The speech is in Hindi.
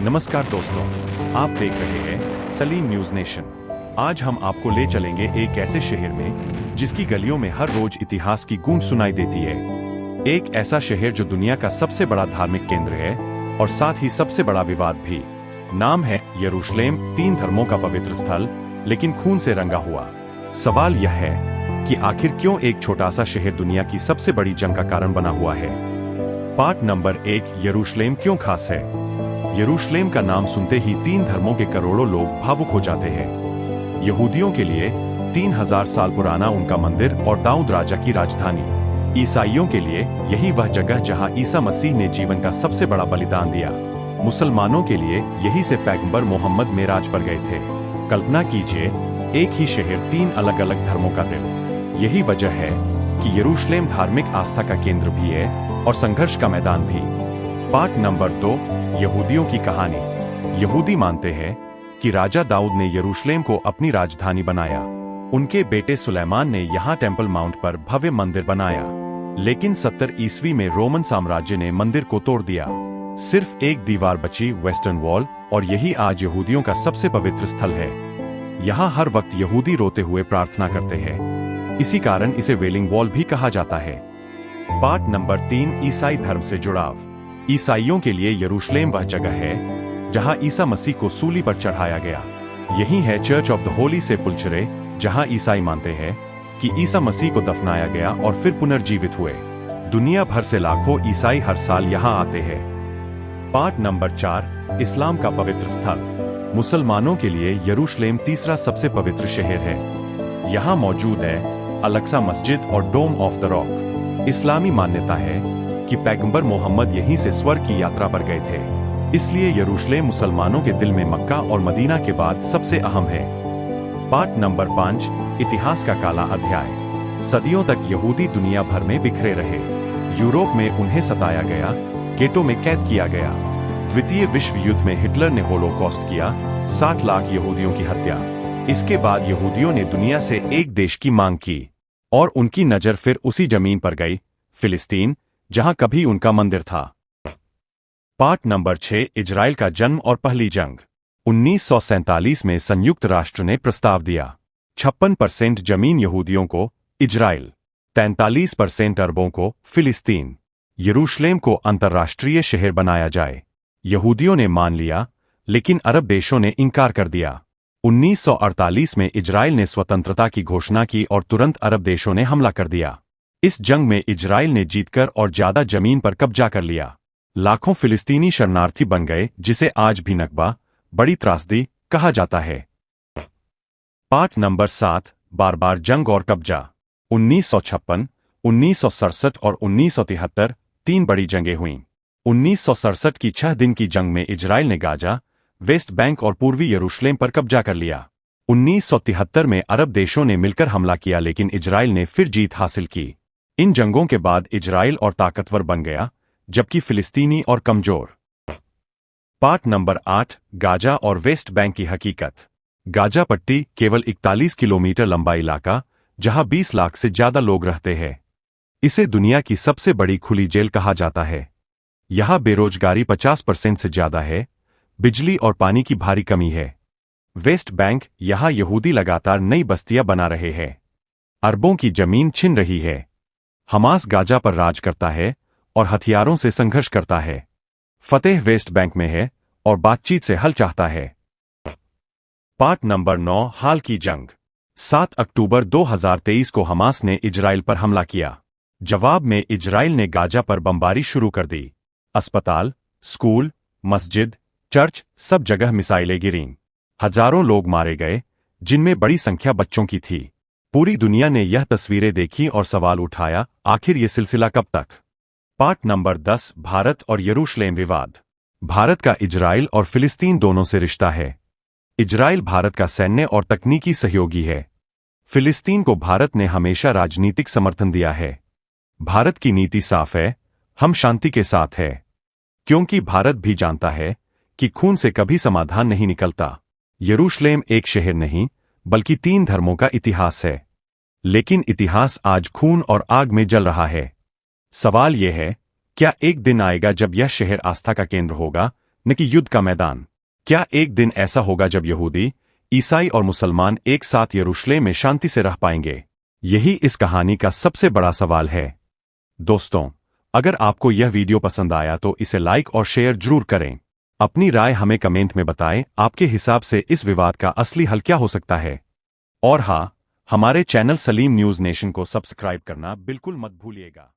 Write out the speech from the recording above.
नमस्कार दोस्तों, आप देख रहे हैं सलीम न्यूज नेशन। आज हम आपको ले चलेंगे एक ऐसे शहर में जिसकी गलियों में हर रोज इतिहास की गूंज सुनाई देती है। एक ऐसा शहर जो दुनिया का सबसे बड़ा धार्मिक केंद्र है और साथ ही सबसे बड़ा विवाद भी। नाम है यरूशलेम, 3 धर्मों का पवित्र स्थल, लेकिन खून से रंगा हुआ। सवाल यह है कि आखिर क्यों एक छोटा सा शहर दुनिया की सबसे बड़ी जंग का कारण बना हुआ है। पार्ट नंबर 1, यरूशलेम क्यों खास है। यरूशलेम का नाम सुनते ही 3 धर्मों के करोड़ों लोग भावुक हो जाते हैं। यहूदियों के लिए 3000 साल पुराना उनका मंदिर और दाऊद राजा की राजधानी। ईसाइयों के लिए यही वह जगह जहां ईसा मसीह ने जीवन का सबसे बड़ा बलिदान दिया। मुसलमानों के लिए यही से पैगंबर मोहम्मद मेराज पर गए थे। कल्पना कीजिए, एक ही शहर, 3 अलग अलग धर्मों का दिल। यही वजह है कि यरूशलेम धार्मिक आस्था का केंद्र भी है और संघर्ष का मैदान भी। पार्ट नंबर 2, यहूदियों की कहानी। यहूदी मानते हैं कि राजा दाऊद ने यरूशलेम को अपनी राजधानी बनाया। उनके बेटे सुलेमान ने यहाँ टेम्पल माउंट पर भव्य मंदिर बनाया। लेकिन 70 ईस्वी में रोमन साम्राज्य ने मंदिर को तोड़ दिया। सिर्फ एक दीवार बची, वेस्टर्न वॉल, और यही आज यहूदियों का सबसे पवित्र स्थल है। यहाँ हर वक्त यहूदी रोते हुए प्रार्थना करते हैं। इसी कारण इसे वेलिंग वॉल भी कहा जाता है। पार्ट नंबर 3, ईसाई धर्म से जुड़ाव। ईसाइयों के लिए यरूशलेम वह जगह है जहां ईसा मसीह को सूली पर चढ़ाया गया। यही है चर्च ऑफ द होली सेपुल्चरे, जहां ईसाई मानते हैं कि ईसा मसीह को दफनाया गया और फिर पुनर्जीवित हुए। दुनिया भर से लाखों ईसाई हर साल यहां आते हैं। पार्ट नंबर 4, इस्लाम का पवित्र स्थल। मुसलमानों के लिए यरूशलेम तीसरा सबसे पवित्र शहर है। यहाँ मौजूद है अल-अक्सा मस्जिद और डोम ऑफ द रॉक। इस्लामी मान्यता है कि पैगंबर मोहम्मद यहीं से स्वर्ग की यात्रा पर गए थे। इसलिए यरूशलेम मुसलमानों के दिल में मक्का और मदीना के बाद सबसे अहम है। पार्ट नंबर 5, इतिहास का काला अध्याय। सदियों तक यहूदी दुनिया भर में बिखरे रहे। यूरोप में उन्हें सताया गया, गेटों में कैद किया गया। द्वितीय विश्व युद्ध में हिटलर ने होलोकॉस्ट किया, 60 लाख यहूदियों की हत्या। इसके बाद यहूदियों ने दुनिया से एक देश की मांग की और उनकी नजर फिर उसी जमीन पर गई, फिलिस्तीन, जहां कभी उनका मंदिर था। पार्ट नंबर 6, इजराइल का जन्म और पहली जंग। 1947 में संयुक्त राष्ट्र ने प्रस्ताव दिया 56% जमीन यहूदियों को इजराइल, 43% अरबों को फिलिस्तीन। यरूशलेम को अंतर्राष्ट्रीय शहर बनाया जाए। यहूदियों ने मान लिया, लेकिन अरब देशों ने इनकार कर दिया। 1948 में इजराइल ने स्वतंत्रता की घोषणा की और तुरंत अरब देशों ने हमला कर दिया। इस जंग में इजराइल ने जीतकर और ज्यादा जमीन पर कब्जा कर लिया। लाखों फिलिस्तीनी शरणार्थी बन गए, जिसे आज भी नकबा, बड़ी त्रासदी कहा जाता है। पार्ट नंबर 7, बार बार जंग और कब्जा। 1956, 1967 और 1973 3 बड़ी जंगें हुईं। 1967 की 6 दिन की जंग में इजराइल ने गाजा, वेस्ट बैंक और पूर्वी यरूशलेम पर कब्जा कर लिया। 1973 में अरब देशों ने मिलकर हमला किया, लेकिन इजराइल ने फिर जीत हासिल की। इन जंगों के बाद इजराइल और ताकतवर बन गया, जबकि फिलिस्तीनी और कमजोर। पार्ट नंबर 8, गाजा और वेस्ट बैंक की हकीकत। गाजा पट्टी केवल 41 किलोमीटर लंबा इलाका, जहां 20 लाख से ज्यादा लोग रहते हैं। इसे दुनिया की सबसे बड़ी खुली जेल कहा जाता है। यहां बेरोजगारी 50% से ज्यादा है, बिजली और पानी की भारी कमी है। वेस्ट बैंक, यहां यहूदी लगातार नई बस्तियां बना रहे हैं। अरबों की जमीन छिन रही है। हमास गाजा पर राज करता है और हथियारों से संघर्ष करता है। फतेह वेस्ट बैंक में है और बातचीत से हल चाहता है। पार्ट नंबर 9, हाल की जंग। 7 अक्टूबर 2023 को हमास ने इजराइल पर हमला किया। जवाब में इजराइल ने गाजा पर बमबारी शुरू कर दी। अस्पताल, स्कूल, मस्जिद, चर्च, सब जगह मिसाइलें गिरीं। हजारों लोग मारे गए, जिनमें बड़ी संख्या बच्चों की थी। पूरी दुनिया ने यह तस्वीरें देखी और सवाल उठाया, आखिर ये सिलसिला कब तक। पार्ट नंबर 10, भारत और यरूशलेम विवाद। भारत का इजराइल और फिलिस्तीन दोनों से रिश्ता है। इजराइल भारत का सैन्य और तकनीकी सहयोगी है। फिलिस्तीन को भारत ने हमेशा राजनीतिक समर्थन दिया है। भारत की नीति साफ है, हम शांति के साथ है, क्योंकि भारत भी जानता है कि खून से कभी समाधान नहीं निकलता। यरूशलेम एक शहर नहीं, बल्कि 3 धर्मों का इतिहास है। लेकिन इतिहास आज खून और आग में जल रहा है। सवाल यह है, क्या एक दिन आएगा जब यह शहर आस्था का केंद्र होगा, न कि युद्ध का मैदान। क्या एक दिन ऐसा होगा जब यहूदी, ईसाई और मुसलमान एक साथ यरूशलेम में शांति से रह पाएंगे? यही इस कहानी का सबसे बड़ा सवाल है। दोस्तों, अगर आपको यह वीडियो पसंद आया तो इसे लाइक और शेयर जरूर करें। अपनी राय हमें कमेंट में बताएं, आपके हिसाब से इस विवाद का असली हल क्या हो सकता है। और हाँ, हमारे चैनल सलीम न्यूज़ नेशन को सब्सक्राइब करना बिल्कुल मत भूलिएगा।